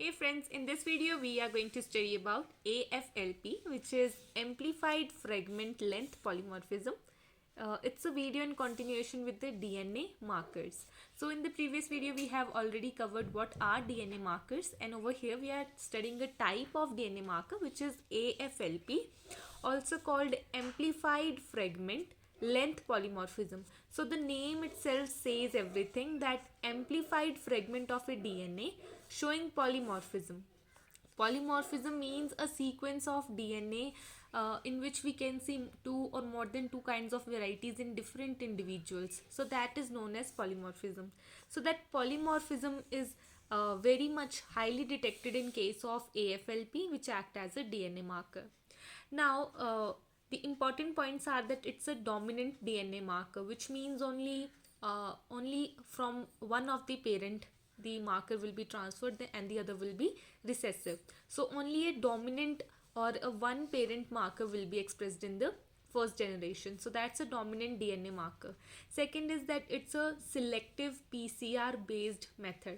Hey friends, in this video we are going to study about AFLP, which is Amplified Fragment Length Polymorphism. It's a video in continuation with the DNA markers. So in the previous video we have already covered what are DNA markers, and over here we are studying a type of DNA marker which is AFLP, also called Amplified Fragment Length Polymorphism. So the name itself says everything, that amplified fragment of a DNA showing polymorphism. Polymorphism means a sequence of DNA in which we can see two or more than two kinds of varieties in different individuals. So that is known as polymorphism. So that polymorphism is very much highly detected in case of AFLP, which act as a DNA marker. Now, the important points are that it's a dominant DNA marker, which means only from one of the parent the marker will be transferred and the other will be recessive. So only a dominant or a one parent marker will be expressed in the first generation. So that's a dominant DNA marker. Second is that it's a selective PCR based method.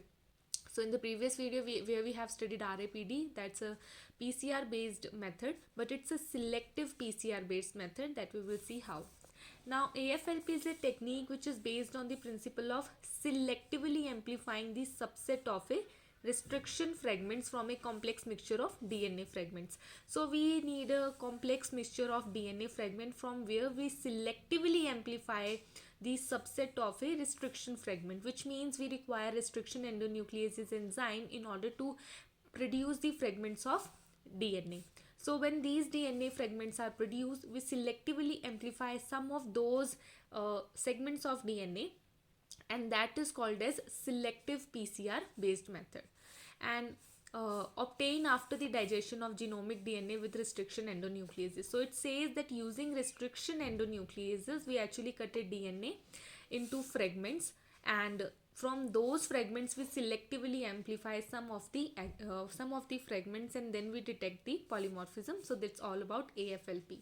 So in the previous video where we have studied RAPD, that's a PCR based method, but it's a selective PCR based method that we will see how. Now AFLP is a technique which is based on the principle of selectively amplifying the subset of a restriction fragments from a complex mixture of DNA fragments. So we need a complex mixture of DNA fragment from where we selectively amplify the subset of a restriction fragment, which means we require restriction endonucleases enzyme in order to produce the fragments of DNA. So when these DNA fragments are produced, we selectively amplify some of those segments of DNA, and that is called as selective PCR based method, and obtained after the digestion of genomic DNA with restriction endonucleases. So it says that using restriction endonucleases we actually cut a DNA into fragments, and from those fragments we selectively amplify some of the fragments, and then we detect the polymorphism. So that's all about AFLP.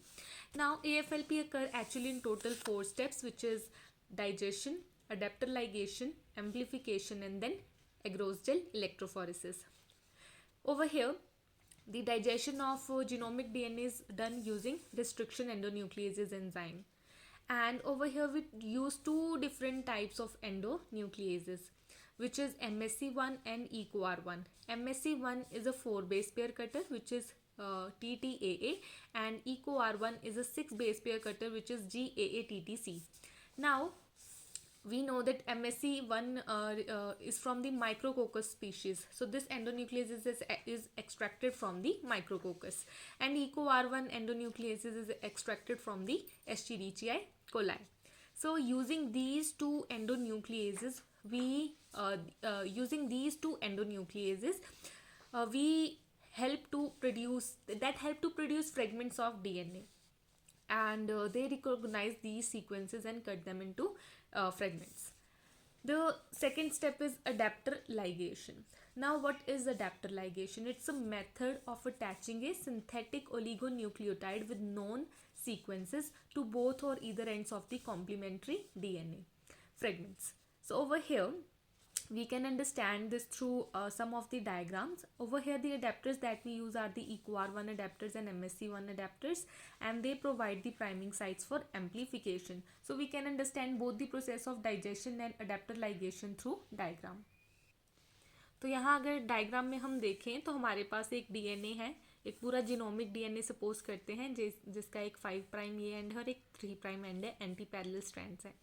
Now AFLP occur actually in total 4 steps, which is digestion, adapter ligation, amplification, and then agarose gel electrophoresis. Over here, the digestion of genomic DNA is done using restriction endonucleases enzyme. And over here we use 2 different types of endonucleases, which is MSC1 and EcoR1. MSC1 is a 4 base pair cutter, which is TTAA, and EcoR1 is a 6 base pair cutter, which is GAATTC. Now we know that MSC1 is from the Micrococcus species. So this endonuclease is extracted from the Micrococcus, and EcoR1 endonuclease is extracted from the Escherichia coli. So using these two endonucleases, we help to produce fragments of DNA, and they recognize these sequences and cut them into fragments. The second step is adapter ligation. Now what is adapter ligation? It's a method of attaching a synthetic oligonucleotide with known sequences to both or either ends of the complementary DNA fragments. So over here we can understand this through some of the diagrams. Over here the adapters that we use are the EcoR1 adapters and MSC1 adapters, and they provide the priming sites for amplification. So we can understand both the process of digestion and adapter ligation through diagram. तो यहाँ अगर diagram में हम देखें तो हमारे पास एक DNA है, एक पूरा जीनोमिक डीएनए सपोज करते हैं जिसका एक 5 प्राइम ये एंड है और एक 3 प्राइम एंड है, एंटी पैरेलल स्ट्रैंड्स है.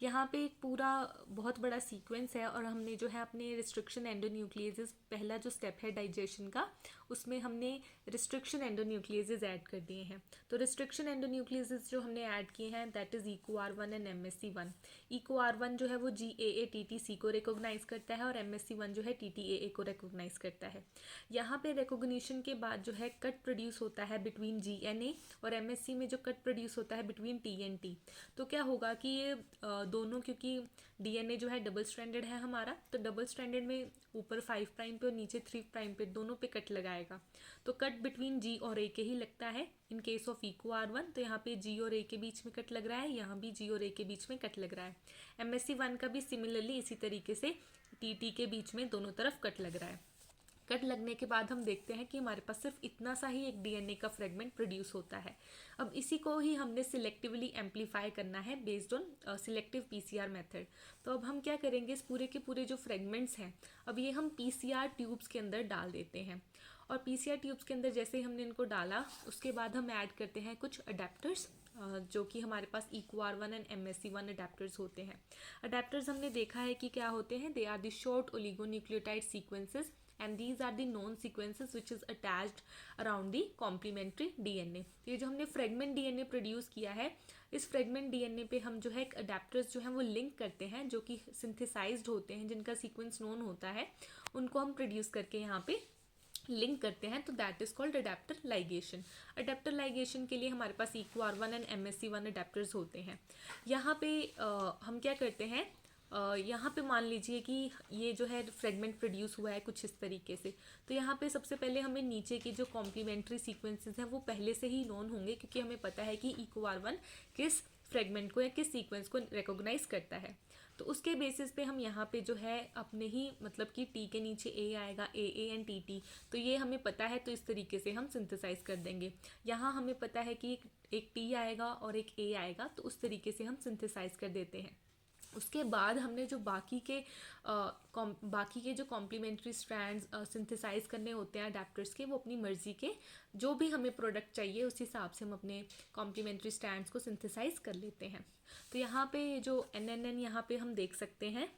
यहाँ पे एक पूरा बहुत बड़ा सीक्वेंस है, और हमने जो है अपने रिस्ट्रिक्शन एंडोन्यूक्लियेजेस, पहला जो स्टेप है डाइजेशन का, उसमें हमने रिस्ट्रिक्शन एंडोन्यूक्लियेजेस ऐड कर दिए हैं. तो रिस्ट्रिक्शन एंडोन्यूक्लियेजेस जो हमने ऐड किए हैं that is EcoR1 and MSC1. EcoR1 जो है वो GAATTC को रिकोगनाइज करता है, और MSC1 जो है TTAA को रिकोगनाइज करता है. यहाँ पे रिकोगनिशन के बाद जो है कट प्रोड्यूस होता है बिटवीन GNA, और MSC में जो कट प्रोड्यूस होता है बिटवीन T एंड T. तो क्या होगा कि ये दोनों, क्योंकि DNA जो है डबल स्ट्रैंडेड है हमारा, तो डबल स्ट्रैंडेड में ऊपर 5 प्राइम पे और नीचे 3 प्राइम पे दोनों पे कट लगाएगा. तो कट बिटवीन G और A के ही लगता है इन केस ऑफ EcoR1. तो यहाँ पे G और A के बीच में कट लग रहा है, यहाँ भी G और A के बीच में कट लग रहा है. MSC1 का भी सिमिलरली इसी तरीके से TT के बीच में दोनों तरफ कट लग रहा है. कट लगने के बाद हम देखते हैं कि हमारे पास सिर्फ इतना सा ही एक डीएनए का फ्रेगमेंट प्रोड्यूस होता है। अब इसी को ही हमने सिलेक्टिवली एम्पलीफाई करना है based on selective PCR method. तो अब हम क्या करेंगे, इस पूरे के पूरे जो फ्रेगमेंट्स हैं अब ये हम पीसीआर ट्यूब्स के अंदर डाल देते हैं। और पीसीआर ट्यूब्स के अंदर जैसे ही हमने इनको डाला उसके बाद हम ऐड करते हैं कुछ अडेप्टर्स, जो कि हमारे पास EcoR1 एंड MSC1 अडेप्टर्स होते हैं। अडेप्टर्स हमने देखा है कि क्या होते हैं, they are the short oligonucleotide sequences and these are the known sequences which is attached around the complementary DNA। तो ये जो हमने फ्रेगमेंट डीएनए प्रोड्यूस किया है, इस फ्रेगमेंट डीएनए पे हम जो है अडेप्टर्स जो हैं वो लिंक करते हैं, जो कि सिंथेसाइज्ड होते हैं, जिनका सीक्वेंस नोन होता है, उनको हम प्रोड्यूस करके यहाँ पे लिंक करते हैं। तो that is called adapter ligation. Adapter ligation के लिए हमारे पास EcoR1 एंड MSC1 अडेप्टर्स होते हैं। यहाँ पे हम क्या करते हैं, यहाँ पे मान लीजिए कि ये जो है फ्रेगमेंट प्रोड्यूस हुआ है कुछ इस तरीके से। तो यहाँ पे सबसे पहले हमें नीचे की जो कॉम्प्लीमेंट्री सीक्वेंसेस हैं वो पहले से ही नोन होंगे, क्योंकि हमें पता है कि EcoR1 किस फ्रेगमेंट को या किस सीक्वेंस को रिकॉग्नाइज करता है। तो उसके बेसिस पे हम यहाँ पे जो है अपने ही मतलब कि टी के नीचे ए आएगा, ए एंड टी, तो ये हमें पता है, तो इस तरीके से हम सिंथेसाइज कर देंगे। यहाँ हमें पता है कि एक टी आएगा और एक ए आएगा, तो उस तरीके से हम सिंथेसाइज कर देते हैं। उसके बाद हमने जो बाकी के जो कॉम्प्लीमेंट्री स्ट्रैंड्स सिंथेसाइज करने होते हैं अडेप्टर्स के, वो अपनी मर्जी के जो भी हमें प्रोडक्ट चाहिए उस हिसाब से हम अपने कॉम्प्लीमेंट्री स्ट्रैंड्स को सिंथेसाइज कर लेते हैं। तो यहाँ पे जो NNN यहाँ पे हम देख सकते हैं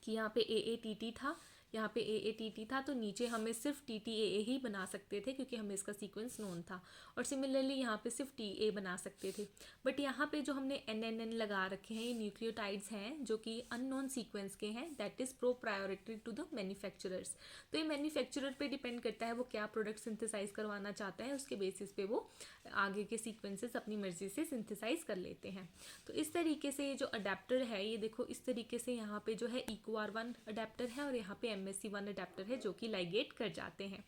कि यहाँ पे AATT था, यहाँ पे AATT था, तो नीचे हमें सिर्फ TTAA ही बना सकते थे क्योंकि हमें इसका सीक्वेंस नोन था। और सिमिलरली यहाँ पे सिर्फ TA बना सकते थे। बट यहाँ पे जो हमने NNN लगा रखे हैं ये न्यूक्लियोटाइड्स हैं जो कि अननोन सीक्वेंस के हैं, that is proprietary to the manufacturers. तो ये मैन्युफैक्चरर पे डिपेंड करता है वो क्या प्रोडक्ट सिंथेसाइज करवाना चाहता है, उसके बेसिस पे वो आगे के सीक्वेंसेस अपनी मर्जी से सिंथेसाइज कर लेते हैं। तो इस तरीके से ये जो अडेप्टर है, ये देखो इस तरीके से यहाँ पे जो है EcoR1 अडेप्टर है और यहाँ पे MSC1 अडेप्टर है जो कि लाइगेट कर जाते हैं।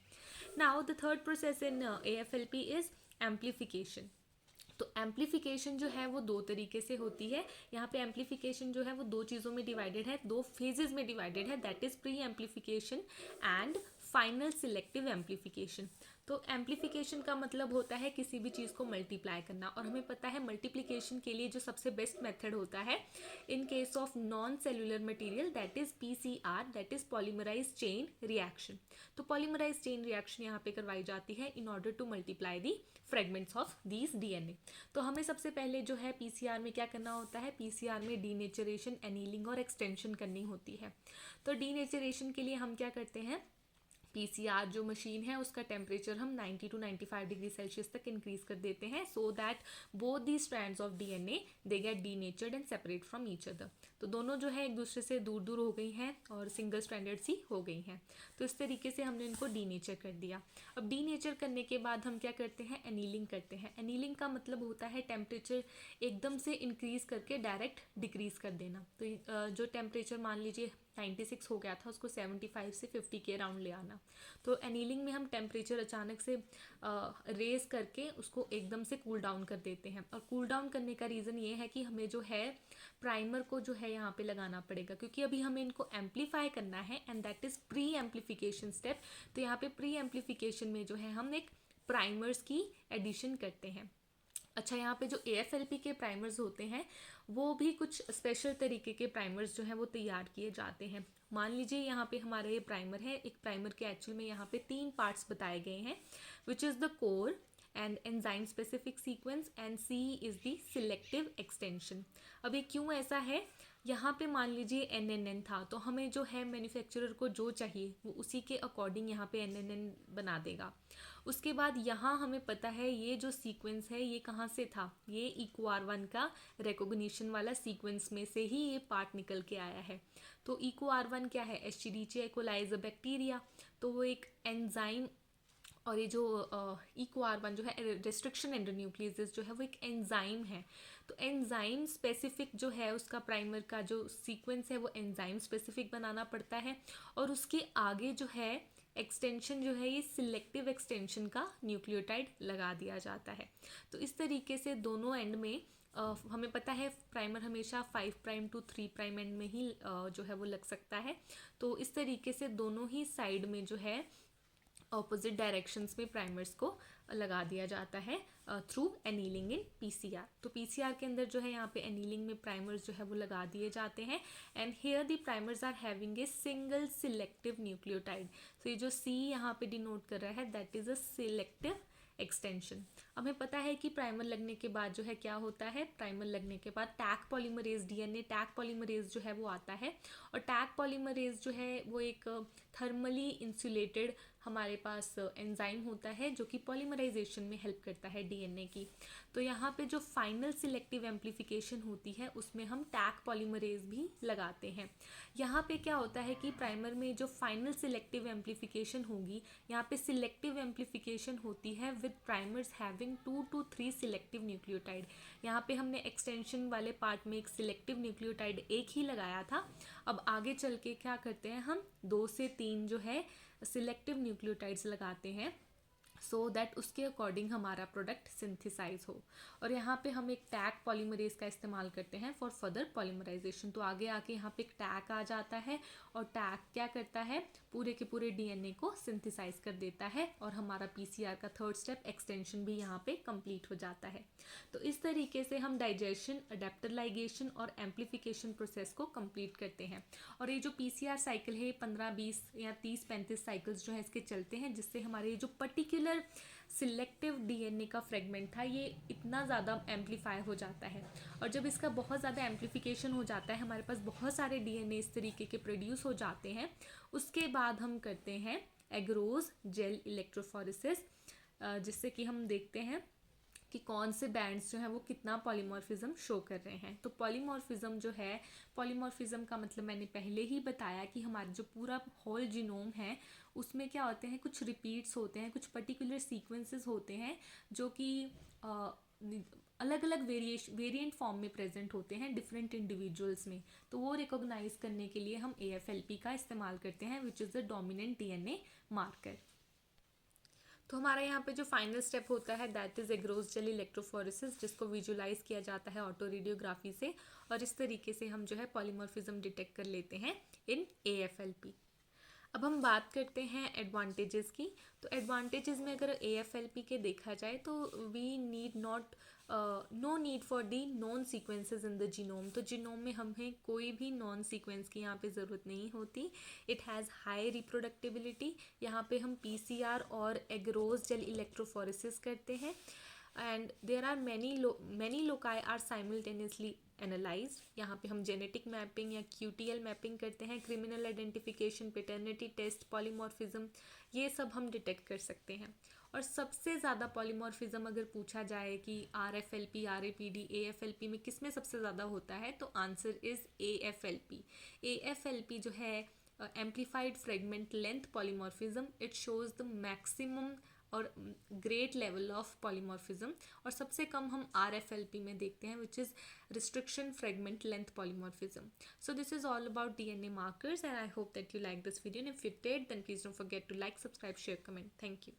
Now the third process in AFLP is amplification. तो एम्प्लीफिकेशन जो है वो दो तरीके से होती है। यहाँ पे एम्प्लीफिकेशन जो है वो दो चीज़ों में डिवाइडेड है, दो फेजेस में डिवाइडेड है, that is pre amplification and final selective amplification. तो एम्प्लीफिकेशन का मतलब होता है किसी भी चीज़ को मल्टीप्लाई करना, और हमें पता है मल्टीप्लिकेशन के लिए जो सबसे बेस्ट मेथड होता है in case of non cellular material, that is PCR, that is polymerise chain reaction. तो पॉलीमराइज चेन रिएक्शन यहाँ पे करवाई जाती है in order to multiply the fragments of these DNA। तो हमें सबसे पहले जो है PCR में क्या करना होता है, PCR में डीनेचरेशन, एनीलिंग और एक्सटेंशन करनी होती है। तो डीनेचरेशन के लिए हम क्या करते हैं, PCR जो मशीन है उसका टेम्परेचर हम 90 to 95 डिग्री सेल्सियस तक इंक्रीज कर देते हैं, so that both the strands of DNA they get denatured and separate from each other. तो दोनों जो है एक दूसरे से दूर दूर हो गई हैं और सिंगल स्ट्रैंडेड सी हो गई हैं। तो इस तरीके से हमने इनको डीनेचर कर दिया। अब डीनेचर करने के बाद हम क्या करते हैं, एनीलिंग करते हैं। एनीलिंग का मतलब होता है टेम्परेचर एकदम से इंक्रीज करके डायरेक्ट डिक्रीज कर देना। तो जो टेम्परेचर मान लीजिए 96 हो गया था उसको 75 से 50 के अराउंड ले आना। तो एनीलिंग में हम टेम्परेचर अचानक से रेज करके उसको एकदम से कूल डाउन कर देते हैं। और कूल डाउन करने का रीज़न ये है कि हमें जो है प्राइमर को जो है यहाँ पे लगाना पड़ेगा, क्योंकि अभी हमें इनको एम्पलीफाई करना है and that is pre amplification step. तो यहाँ पे प्री एम्पलीफिकेशन में जो है हम एक प्राइमर्स की एडिशन करते हैं। अच्छा, यहाँ पे जो AFLP के प्राइमर्स होते हैं वो भी कुछ स्पेशल तरीके के प्राइमर्स जो हैं वो तैयार किए जाते हैं। मान लीजिए यहाँ पे हमारा ये प्राइमर है, एक प्राइमर के एक्चुअल में यहाँ पे 3 पार्ट्स बताए गए हैं, which is the core and enzyme specific sequence and C is the selective extension. अब ये क्यों ऐसा है, यहाँ पे मान लीजिए NNN था तो हमें जो है मैन्युफैक्चरर को जो चाहिए वो उसी के अकॉर्डिंग यहाँ पे NNN बना देगा। उसके बाद यहाँ हमें पता है ये जो सीक्वेंस है ये कहाँ से था, ये EcoR1 का रिकॉग्निशन वाला सीक्वेंस में से ही ये पार्ट निकल के आया है। तो EcoR1 क्या है, Escherichia coli is a bacteria, तो वो एक एंजाइम, और ये जो EcoR1 जो है रेस्ट्रिक्शन एंडोन्यूक्लियस जो है वो एक एंजाइम है। तो एंजाइम स्पेसिफिक जो है उसका प्राइमर का जो सीक्वेंस है वो एंजाइम स्पेसिफिक बनाना पड़ता है, और उसके आगे जो है एक्सटेंशन जो है ये सिलेक्टिव एक्सटेंशन का न्यूक्लियोटाइड लगा दिया जाता है। तो इस तरीके से दोनों एंड में हमें पता है प्राइमर हमेशा 5 प्राइम टू 3 प्राइम एंड में ही जो है वो लग सकता है। तो इस तरीके से दोनों ही साइड में जो है ऑपोजिट डायरेक्शंस में प्राइमर्स को लगा दिया जाता है थ्रू एनीलिंग इन पीसीआर। तो पीसीआर के अंदर जो है यहाँ पे एनीलिंग में प्राइमर्स जो है वो लगा दिए जाते हैं and here the primers are having a single selective nucleotide. तो ये जो सी यहाँ पे डिनोट कर रहा है that is a selective extension. हमें पता है कि प्राइमर लगने के बाद जो है क्या होता है, प्राइमर लगने के बाद tag polymerase DNA tag polymerase जो है वो आता है और टैग पॉलीमरेज जो है वो एक थर्मली इंसुलेटेड हमारे पास एंजाइम होता है जो कि पॉलीमराइजेशन में हेल्प करता है डीएनए की। तो यहाँ पे जो फाइनल सिलेक्टिव एम्प्लीफिकेशन होती है उसमें हम टैग पॉलीमरेज भी लगाते हैं। यहाँ पे क्या होता है कि प्राइमर में जो फाइनल सिलेक्टिव एम्प्लीफिकेशन होगी, यहाँ पे सिलेक्टिव एम्प्लीफिकेशन होती है with primers having 2 to 3 selective nucleotide. यहाँ पे हमने एक्सटेंशन वाले पार्ट में एक सिलेक्टिव न्यूक्लियोटाइड एक ही लगाया था, अब आगे चल के क्या करते हैं हम 2 से 3 जो है सिलेक्टिव न्यूक्लियोटाइड्स लगाते हैं सो दैट उसके अकॉर्डिंग हमारा प्रोडक्ट सिंथेसाइज हो। और यहाँ पे हम एक टैग पॉलीमरेज का इस्तेमाल करते हैं फॉर फर्दर पॉलीमराइजेशन। तो आगे आके यहाँ पे एक टैग आ जाता है और टैग क्या करता है, पूरे के पूरे डीएनए को सिंथेसाइज कर देता है और हमारा पीसीआर का थर्ड स्टेप एक्सटेंशन भी यहाँ पे कंप्लीट हो जाता है। तो इस तरीके से हम डाइजेशन, अडेप्टर लाइगेशन और एम्प्लीफिकेशन प्रोसेस को कंप्लीट करते हैं। और ये जो पीसीआर साइकिल है 15, 20 या 30, 35 साइकिल्स जो है इसके चलते हैं, जिससे हमारे जो पर्टिकुलर सिलेक्टिव डीएनए का फ्रेगमेंट था ये इतना ज़्यादा एम्पलीफाई हो जाता है। और जब इसका बहुत ज़्यादा एम्पलीफिकेशन हो जाता है, हमारे पास बहुत सारे डीएनए इस तरीके के प्रोड्यूस हो जाते हैं, उसके बाद हम करते हैं एगरोज जेल इलेक्ट्रोफोरेसिस, जिससे कि हम देखते हैं कि कौन से बैंड्स जो हैं वो कितना पॉलीमॉर्फिज्म शो कर रहे हैं। तो पॉलीमॉर्फिज्म जो है, पॉलीमॉर्फिज्म का मतलब मैंने पहले ही बताया कि हमारा जो पूरा होल जीनोम है उसमें क्या होते हैं, कुछ रिपीट्स होते हैं, कुछ पर्टिकुलर सीक्वेंसेस होते हैं जो कि अलग अलग वेरिएंट फॉर्म में प्रेजेंट होते हैं डिफरेंट इंडिविजुअल्स में। तो वो रिकॉग्नाइज करने के लिए हम AFLP का इस्तेमाल करते हैं which is the dominant DNA marker. तो हमारा यहाँ पे जो फाइनल स्टेप होता है दैट इज एग्रोज जेल इलेक्ट्रोफोरेसिस, जिसको विजुलाइज किया जाता है ऑटो रेडियोग्राफी से, और इस तरीके से हम जो है पॉलीमॉर्फिज्म डिटेक्ट कर लेते हैं इन AFLP। अब हम बात करते हैं एडवांटेजेस की। तो एडवांटेजेस में अगर AFLP के देखा जाए तो we need not no need for the non sequences in the genome. तो जीनोम में हमें कोई भी नॉन सीक्वेंस की यहाँ पे ज़रूरत नहीं होती। It has high reproducibility. यहाँ पे हम PCR और एगरोज जेल इलेक्ट्रोफोरेसिस करते हैं and there are many loci are simultaneously analyse. यहाँ पे हम जेनेटिक मैपिंग या QTL मैपिंग करते हैं, criminal identification, paternity test, polymorphism, ये सब हम डिटेक्ट कर सकते हैं। और सबसे ज़्यादा पॉलीमॉर्फिज्म अगर पूछा जाए कि RFLP, RAPD, AFLP में किस में सबसे ज़्यादा होता है, तो आंसर इज़ AFLP। AFLP जो है amplified fragment length polymorphism, it shows the maximum और ग्रेट लेवल ऑफ पॉलीमॉर्फिज्म। और सबसे कम हम RFLP में देखते हैं which is restriction fragment length polymorphism. So this is all about DNA markers and I hope that you like this video, and if you did then please don't forget to like, subscribe, share, comment. Thank you.